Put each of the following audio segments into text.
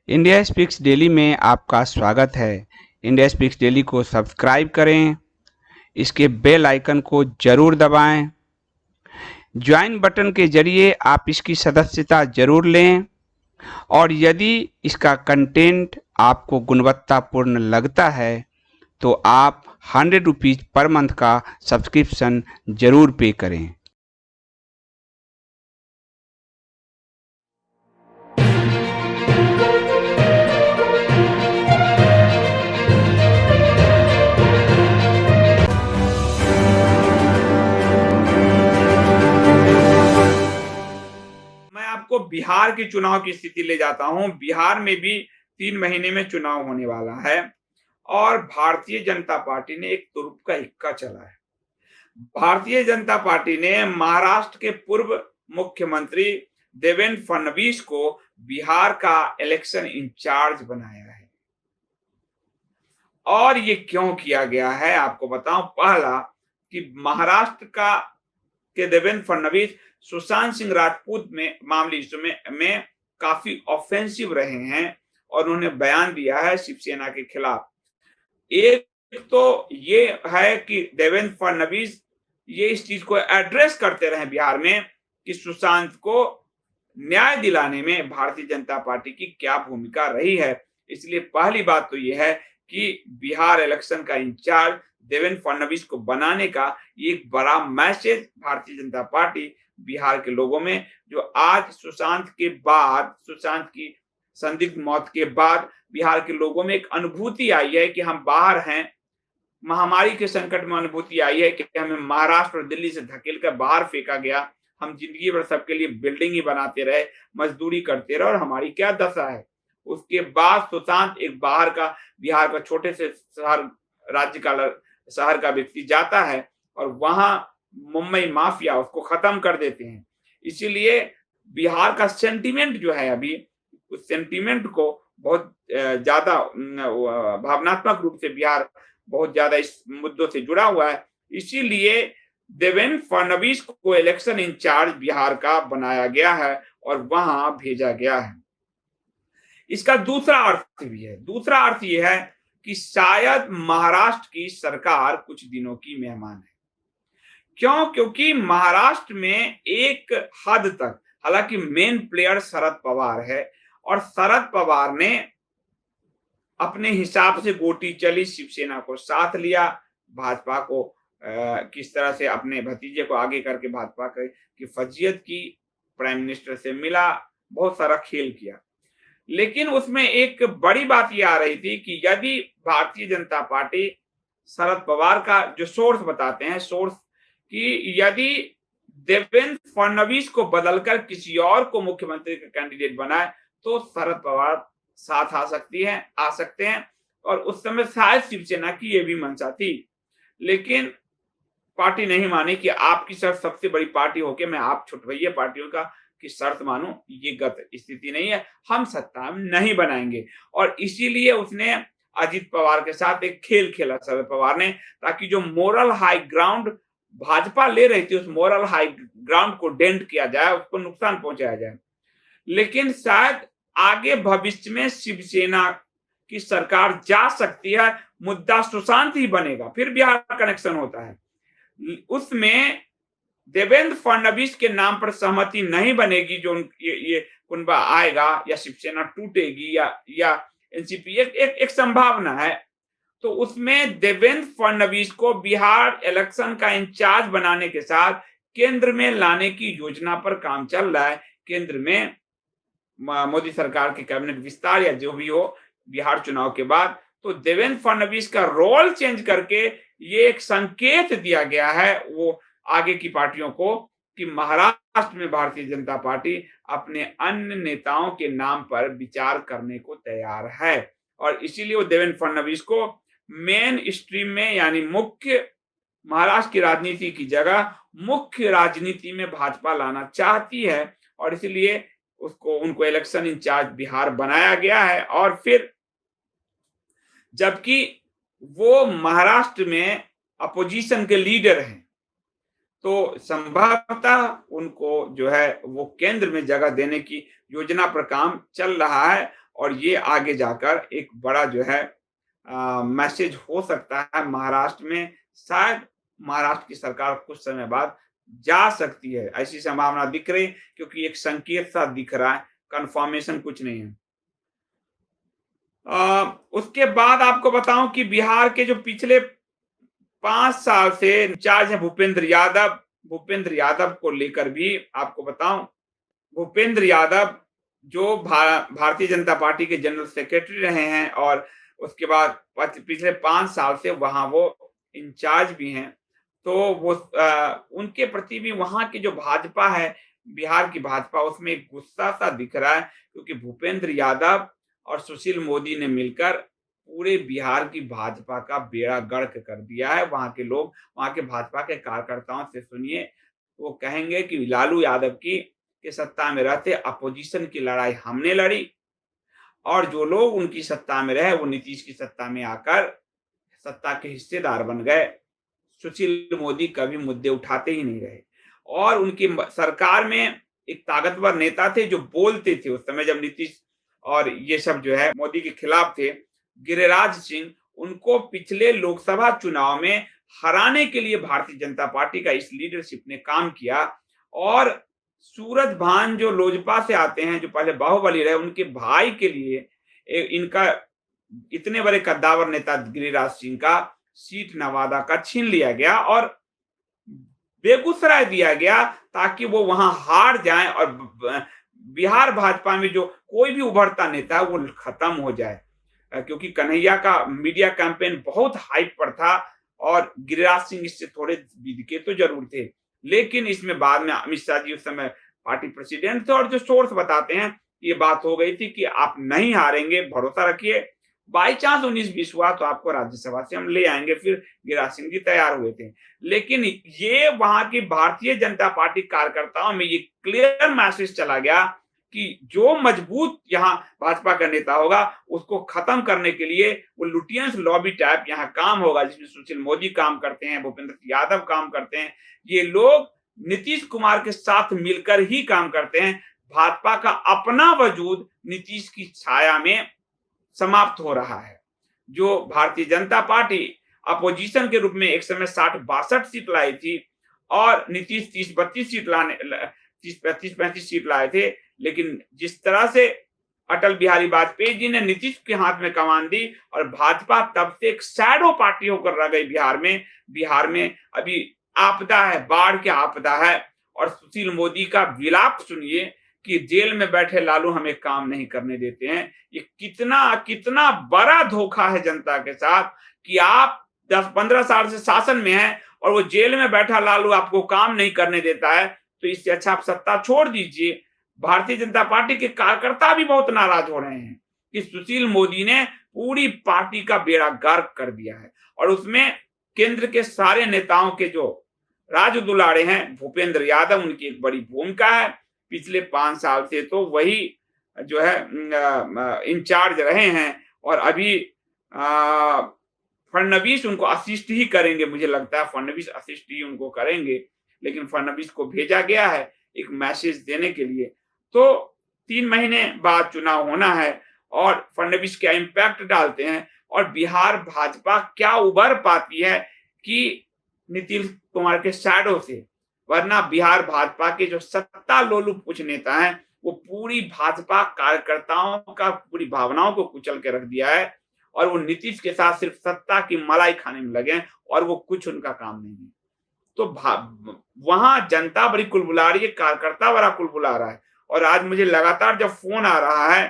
India speaks daily में आपका स्वागत है। इंडिया स्पीक्स डेली को सब्सक्राइब करें, इसके बेल आइकन को जरूर दबाएं। ज्वाइन बटन के जरिए आप इसकी सदस्यता जरूर लें और यदि इसका कंटेंट आपको गुणवत्तापूर्ण लगता है तो आप 100 रुपीज़ पर मंथ का सब्सक्रिप्शन जरूर पे करें। मैं आपको बिहार के चुनाव की स्थिति ले जाता हूं। बिहार में भी 3 महीने में चुनाव होने वाला है और भारतीय जनता पार्टी ने एक तुरुप का इक्का चला है। भारतीय जनता पार्टी ने महाराष्ट्र के पूर्व मुख्यमंत्री देवेंद्र फडणवीस को बिहार का इलेक्शन इंचार्ज बनाया है। और ये क्यों किया गया है आपको बताऊं। पहला कि महाराष्ट्र का के देवेंद्र फडणवीस सुशांत सिंह राजपूत में मामले में काफी ऑफेंसिव रहे हैं और उन्होंने बयान दिया है शिवसेना के खिलाफ। एक तो ये है कि देवेंद्र फडणवीस ये इस चीज को एड्रेस करते रहे बिहार में कि सुशांत को न्याय दिलाने में भारतीय जनता पार्टी की क्या भूमिका रही है। इसलिए पहली बात तो यह है कि बिहार इलेक्शन का इंचार्ज देवेंद्र फडणवीस को बनाने का एक बड़ा मैसेज भारतीय जनता पार्टी बिहार के लोगों में, जो आज सुशांत की संदिग्ध मौत के बाद बिहार के लोगों में एक अनुभूति आई है कि हम बाहर हैं। महामारी के संकट में अनुभूति आई है कि हमें महाराष्ट्र और दिल्ली से धकेल कर बाहर फेंका गया। हम जिंदगी भर सबके लिए बिल्डिंग ही बनाते रहे, मजदूरी करते रहे और हमारी क्या दशा है। उसके बाद सुशांत एक बाहर का बिहार का छोटे से शहर का व्यक्ति जाता है और वहां मुंबई माफिया उसको खत्म कर देते हैं। इसीलिए बिहार का सेंटीमेंट जो है अभी, उस सेंटीमेंट को बहुत ज्यादा भावनात्मक रूप से बिहार बहुत ज्यादा इस मुद्दों से जुड़ा हुआ है। इसीलिए देवेंद्र फडणवीस को इलेक्शन इंचार्ज बिहार का बनाया गया है और वहां भेजा गया है। इसका दूसरा अर्थ भी है। दूसरा अर्थ यह है कि शायद महाराष्ट्र की सरकार कुछ दिनों की मेहमान है। क्यों? क्योंकि महाराष्ट्र में एक हद तक, हालांकि मेन प्लेयर शरद पवार है और शरद पवार ने अपने हिसाब से गोटी चली, शिवसेना को साथ लिया, भाजपा को किस तरह से अपने भतीजे को आगे करके भाजपा की फजीयत की, प्राइम मिनिस्टर से मिला, बहुत सारा खेल किया। लेकिन उसमें एक बड़ी बात यह आ रही थी कि यदि भारतीय जनता पार्टी शरद पवार का जो सोर्स बताते हैं, सोर्स कि यदि देवेंद्र फडणवीस को बदलकर किसी और को मुख्यमंत्री का कैंडिडेट बनाए तो शरद पवार साथ आ सकते हैं और उस समय शायद शिवसेना की यह भी मंशा थी। लेकिन पार्टी नहीं मानी कि आपकी शर्त सबसे बड़ी पार्टी होके मैं आप छुटभइये पार्टियों का की शर्त मानूं, ये गलत स्थिति नहीं है, हम सत्ता में नहीं बनाएंगे। और इसीलिए उसने अजित पवार के साथ एक खेल खेला शरद पवार ने, ताकि जो मोरल हाई ग्राउंड भाजपा ले रही थी उस मोरल हाई ग्राउंड को डेंट किया जाए, उसको नुकसान पहुंचाया जाए। लेकिन शायद आगे भविष्य में शिवसेना की सरकार जा सकती है, मुद्दा सुशांत ही बनेगा, फिर बिहार कनेक्शन होता है, उसमें देवेंद्र फडणवीस के नाम पर सहमति नहीं बनेगी, जो ये कुनबा आएगा या शिवसेना टूटेगी या एनसीपी एक संभावना है। तो उसमें देवेंद्र फडणवीस को बिहार इलेक्शन का इंचार्ज बनाने के साथ केंद्र में लाने की योजना पर काम चल रहा है। केंद्र में मोदी सरकार के कैबिनेट विस्तार या जो भी हो बिहार चुनाव के बाद, तो देवेंद्र फडणवीस का रोल चेंज करके ये एक संकेत दिया गया है वो आगे की पार्टियों को कि महाराष्ट्र में भारतीय जनता पार्टी अपने अन्य नेताओं के नाम पर विचार करने को तैयार है। और इसीलिए वो देवेंद्र फडणवीस को मेन स्ट्रीम में, यानी मुख्य महाराष्ट्र की राजनीति की जगह मुख्य राजनीति में भाजपा लाना चाहती है और इसलिए उनको इलेक्शन इंचार्ज बिहार बनाया गया है। और फिर जबकि वो महाराष्ट्र में अपोजिशन के लीडर हैं, तो संभवतः उनको जो है वो केंद्र में जगह देने की योजना पर काम चल रहा है। और ये आगे जाकर एक बड़ा जो है मैसेज हो सकता है महाराष्ट्र में। शायद महाराष्ट्र की सरकार कुछ समय बाद जा सकती है, ऐसी संभावना दिख रही, क्योंकि एक संकेत सा दिख रहा है, कंफर्मेशन कुछ नहीं है। उसके बाद आपको बताऊं कि बिहार के जो पिछले 5 साल से इंचार्ज है भूपेंद्र यादव, भूपेंद्र यादव को लेकर भी आपको बताऊं, भूपेंद्र यादव जो भारतीय जनता पार्टी के जनरल सेक्रेटरी रहे हैं और उसके बाद पिछले 5 साल से वहां वो इंचार्ज भी हैं, तो वो उनके प्रति भी वहां की जो भाजपा है, बिहार की भाजपा, उसमें एक गुस्सा सा दिख रहा है, क्योंकि भूपेंद्र यादव और सुशील मोदी ने मिलकर पूरे बिहार की भाजपा का बेड़ा गर्क कर दिया है। वहां के लोग, वहां के भाजपा के कार्यकर्ताओं से सुनिए, वो कहेंगे कि लालू यादव की के सत्ता में रहते अपोजिशन की लड़ाई हमने लड़ी, और जो लोग उनकी सत्ता में रहे वो नीतीश की सत्ता में आकर सत्ता के हिस्सेदार बन गए। सुशील मोदी कभी मुद्दे उठाते ही नहीं रहे, और उनकी सरकार में एक ताकतवर नेता थे जो बोलते थे उस समय जब नीतीश और ये सब जो है मोदी के खिलाफ थे, गिरिराज सिंह। उनको पिछले लोकसभा चुनाव में हराने के लिए भारतीय जनता पार्टी का इस लीडरशिप ने काम किया, और सूरज भान जो लोजपा से आते हैं, जो पहले बाहुबली रहे, उनके भाई के लिए इनका इतने बड़े कद्दावर नेता गिरिराज सिंह का सीट नवादा का छीन लिया गया और बेगूसराय दिया गया, ताकि वो वहां हार जाएं और बिहार भाजपा में जो कोई भी उभरता नेता है वो खत्म हो जाए, क्योंकि कन्हैया का मीडिया कैंपेन बहुत हाइप पर था और गिरिराज सिंह इससे थोड़े बिदके तो जरूर थे। लेकिन इसमें बाद में अमित शाह जी उस समय पार्टी प्रेसिडेंट थे, और जो सोर्स बताते हैं ये बात हो गई थी कि आप नहीं हारेंगे, भरोसा रखिए, बाई चांस 19-20 हुआ तो आपको राज्यसभा से हम ले आएंगे। फिर गिरिराज सिंह जी तैयार हुए थे, लेकिन ये वहां की भारतीय जनता पार्टी कार्यकर्ताओं में ये क्लियर मैसेज चला गया कि जो मजबूत यहाँ भाजपा का नेता होगा उसको खत्म करने के लिए वो लुटियंस लॉबी टाइप यहाँ काम होगा, जिसमें सुशील मोदी काम करते हैं, भूपेंद्र यादव काम करते हैं, ये लोग नीतीश कुमार के साथ मिलकर ही काम करते हैं। भाजपा का अपना वजूद नीतीश की छाया में समाप्त हो रहा है। जो भारतीय जनता पार्टी अपोजिशन के रूप में एक समय 60-62 सीट लाई थी और नीतीश 30-32 सीट लाने 30-35 सीट लाए थे, लेकिन जिस तरह से अटल बिहारी वाजपेयी जी ने नीतीश के हाथ में कमान दी और भाजपा तब से एक शैडो पार्टी होकर रह गई बिहार में अभी आपदा है, बाढ़ की आपदा है। और सुशील मोदी का विलाप सुनिए कि जेल में बैठे लालू हमें काम नहीं करने देते हैं। ये कितना कितना बड़ा धोखा है जनता के साथ कि आप 10-15 साल से शासन में हैं और वो जेल में बैठा लालू आपको काम नहीं करने देता है, तो इससे अच्छा आप सत्ता छोड़ दीजिए। भारतीय जनता पार्टी के कार्यकर्ता भी बहुत नाराज हो रहे हैं कि सुशील मोदी ने पूरी पार्टी का बेड़ा गर्क कर दिया है, और उसमें केंद्र के सारे नेताओं के जो राज दुलारे हैं, भूपेंद्र यादव, उनकी एक बड़ी भूमिका है। पिछले 5 साल से तो वही जो है इंचार्ज रहे हैं, और अभी फडणवीस उनको असिस्ट ही करेंगे, मुझे लगता है फडणवीस असिस्ट ही उनको करेंगे, लेकिन फडणवीस को भेजा गया है एक मैसेज देने के लिए। तो 3 महीने बाद चुनाव होना है और फडणवीस क्या इंपैक्ट डालते हैं और बिहार भाजपा क्या उभर पाती है कि नीतीश कुमार के शैडो से। वरना बिहार भाजपा के जो सत्ता लोलुप कुछ नेता हैं वो पूरी भाजपा कार्यकर्ताओं का पूरी भावनाओं को कुचल के रख दिया है, और वो नीतीश के साथ सिर्फ सत्ता की मलाई खाने में लगे हैं और वो कुछ उनका काम नहीं है। तो वहां जनता बड़ी कुलबुला रही है, कार्यकर्ता बड़ा कुलबुला रहा है। और आज मुझे लगातार जब फोन आ रहा है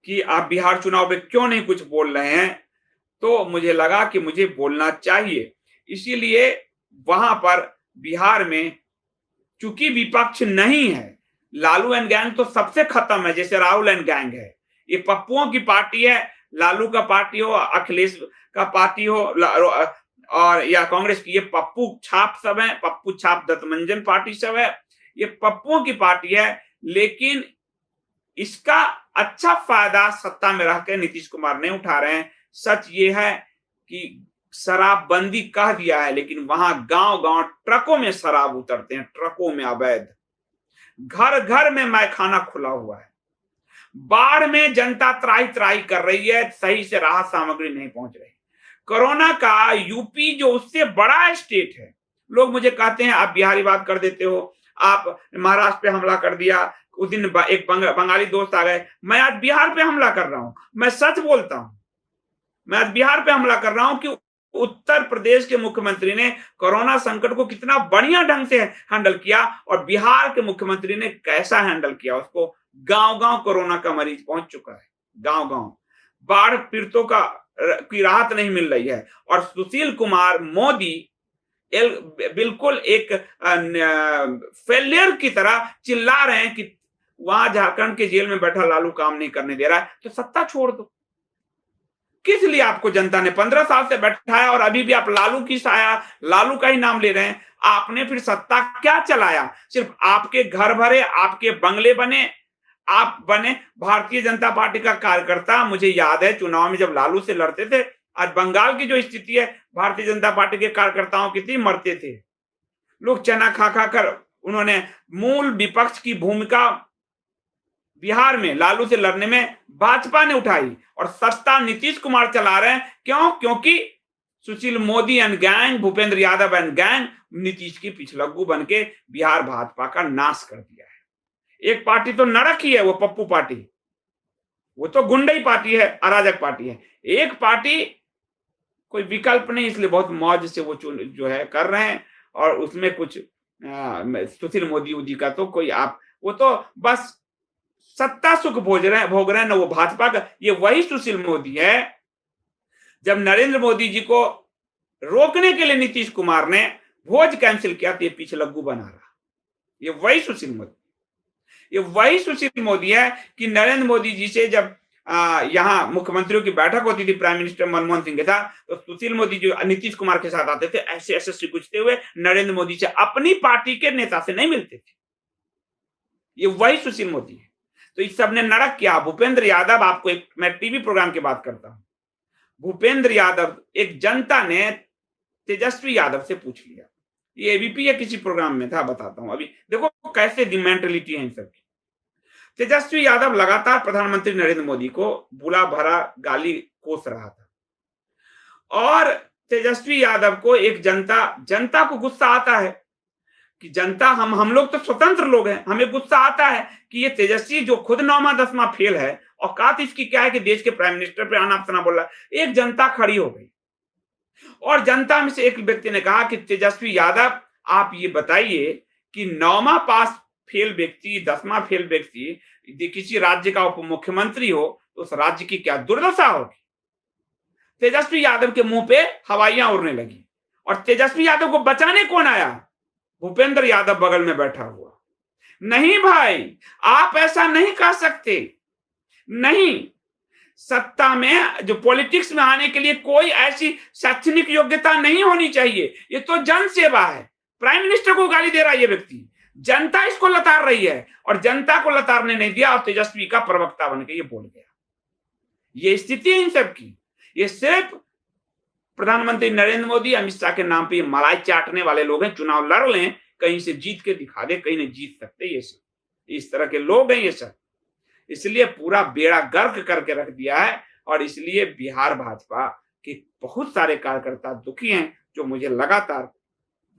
कि आप बिहार चुनाव में क्यों नहीं कुछ बोल रहे हैं, तो मुझे लगा कि मुझे बोलना चाहिए। इसीलिए वहां पर बिहार में चूंकि विपक्ष नहीं है, लालू एंड गैंग तो सबसे खत्म है, जैसे राहुल एंड गैंग है। ये पप्पुओं की पार्टी है, लालू का पार्टी हो, अखिलेश का पार्टी हो, और या कांग्रेस की, ये पप्पू छाप सब है, पप्पू छाप दत्तमंजन पार्टी सब है, ये पप्पुओं की पार्टी है। लेकिन इसका अच्छा फायदा सत्ता में रहकर नीतीश कुमार नहीं उठा रहे हैं। सच ये है कि शराबबंदी कह दिया है, लेकिन वहां गांव-गांव ट्रकों में शराब उतरते हैं, ट्रकों में अवैध, घर घर में मैखाना खुला हुआ है। बाढ़ में जनता त्राही त्राही कर रही है, सही से राहत सामग्री नहीं पहुंच रही। कोरोना का यूपी जो उससे बड़ा स्टेट है, लोग मुझे कहते हैं आप बिहारी बात कर देते हो, आप महाराष्ट्र पे हमला कर दिया, उस दिन एक बंगाली दोस्त आ गए। मैं आज बिहार पे हमला कर रहा हूं, मैं सच बोलता हूं, मैं आज बिहार पे हमला कर रहा हूं कि उत्तर प्रदेश के मुख्यमंत्री ने कोरोना संकट को कितना बढ़िया ढंग से हैंडल किया और बिहार के मुख्यमंत्री ने कैसा हैंडल किया उसको। गांव-गांव कोरोना का मरीज पहुंच चुका है, गांव-गांव। बाढ़ पीड़ितों की राहत नहीं मिल रही है और सुशील कुमार मोदी बिल्कुल एक फेलियर की तरह चिल्ला रहे हैं कि वहां झारखंड के जेल में बैठा लालू काम नहीं करने दे रहा है, तो सत्ता छोड़ दो। किस लिए आपको जनता ने 15 साल से बैठाया और अभी भी आप लालू की साया, लालू का ही नाम ले रहे हैं। आपने फिर सत्ता क्या चलाया? सिर्फ आपके घर भरे, आपके बंगले बने, आप बने भारतीय जनता पार्टी का कार्यकर्ता। मुझे याद है चुनाव में जब लालू से लड़ते थे, आज बंगाल की जो स्थिति है भारतीय जनता पार्टी के कार्यकर्ताओं की थी, मरते थे लोग चना खा खा कर। उन्होंने मूल विपक्ष की भूमिका बिहार में लालू से लड़ने में भाजपा ने उठाई और सत्ता नीतीश कुमार चला रहे हैं। क्यों? क्योंकि Sushil Modi and gang, Bhupendra Yadav and gang Nitish की पिछलग्गू बन के बिहार भाजपा का नाश कर दिया है। एक पार्टी तो नरक ही है, वो पप्पू पार्टी, वो तो गुंडई पार्टी है, अराजक पार्टी है। एक पार्टी कोई विकल्प नहीं, इसलिए बहुत मौज से वो जो है कर रहे हैं और उसमें कुछ सुशील मोदी जी का तो कोई आप, वो तो बस सत्ता सुख भोग रहे हैं ना, वो भाजपा का। ये वही सुशील मोदी है जब नरेंद्र मोदी जी को रोकने के लिए नीतीश कुमार ने भोज कैंसिल किया तो ये पिछलग्गू बना रहा। ये वही सुशील मोदी, ये वही सुशील मोदी है कि नरेंद्र मोदी जी से जब यहाँ मुख्यमंत्रियों की बैठक होती थी, प्राइम मिनिस्टर मनमोहन सिंह के साथ, तो सुशील मोदी जी नीतीश कुमार के साथ आते थे, ऐसे ऐसे सिकुचते हुए नरेंद्र मोदी से, अपनी पार्टी के नेता से नहीं मिलते थे। ये वही सुशील मोदी है। तो इस सब ने नरक किया। भूपेंद्र यादव, आपको एक मैं टीवी प्रोग्राम की बात करता हूं, भूपेंद्र यादव, एक जनता ने तेजस्वी यादव से पूछ लिया, ये एबीपी या किसी प्रोग्राम में था, बताता हूं अभी, देखो कैसे दी मेंटेलिटी है इन सबकी। तेजस्वी यादव लगातार प्रधानमंत्री नरेंद्र मोदी को बुला भरा गाली कोस रहा था और तेजस्वी यादव को एक जनता को गुस्सा आता है कि जनता, हम लोग तो स्वतंत्र लोग हैं, हमें गुस्सा आता है कि ये तेजस्वी जो खुद 9वां 10वां फेल है, औकात इसकी क्या है कि देश के प्राइम मिनिस्टर पे आना अपना बोल रहा है। एक जनता खड़ी हो गई और जनता में से एक व्यक्ति ने कहा कि तेजस्वी यादव, आप ये बताइए कि 9वां पास फेल व्यक्ति, 10वां फेल व्यक्ति किसी राज्य का उप मुख्यमंत्री हो तो उस राज्य की क्या दुर्दशा होगी। तेजस्वी यादव के मुंह पे हवाइयां उड़ने लगी और तेजस्वी यादव को बचाने कौन आया? भूपेंद्र यादव बगल में बैठा हुआ। नहीं भाई, आप ऐसा नहीं कह सकते, नहीं। सत्ता में, जो पॉलिटिक्स में आने के लिए कोई ऐसी शैक्षणिक योग्यता नहीं होनी चाहिए। ये तो जन सेवा है। प्राइम मिनिस्टर को गाली दे रहा है ये व्यक्ति, जनता इसको लताड़ रही है और जनता को लताड़ने नहीं दिया और तेजस्वी का प्रवक्ता बन के ये बोल गया। ये स्थिति है इन सब की। ये सिर्फ प्रधानमंत्री नरेंद्र मोदी, अमित शाह के नाम पे ये मलाई चाटने वाले लोग हैं। चुनाव लड़ लें, कहीं से जीत के दिखा दे, कहीं नहीं जीत सकते ये सब, इस तरह के लोग हैं ये सब। इसलिए पूरा बेड़ा गर्क करके रख दिया है और इसलिए बिहार भाजपा के बहुत सारे कार्यकर्ता दुखी हैं, जो मुझे लगातार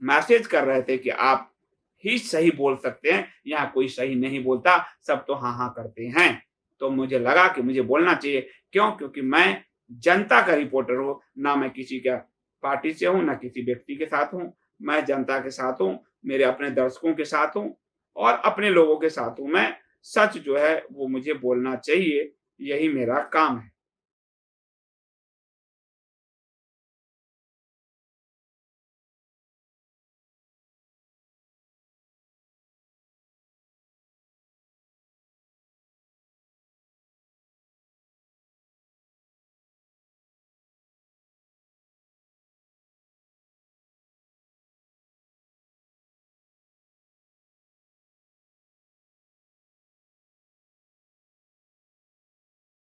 मैसेज कर रहे थे कि आप ही सही बोल सकते हैं, यहाँ कोई सही नहीं बोलता, सब तो हाँ हाँ करते हैं। तो मुझे लगा कि मुझे बोलना चाहिए। क्यों? क्योंकि मैं जनता का रिपोर्टर हूं, ना मैं किसी का पार्टी से हूं, ना किसी व्यक्ति के साथ हूं। मैं जनता के साथ हूं, मेरे अपने दर्शकों के साथ हूं और अपने लोगों के साथ हूं। मैं सच जो है वो मुझे बोलना चाहिए, यही मेरा काम है।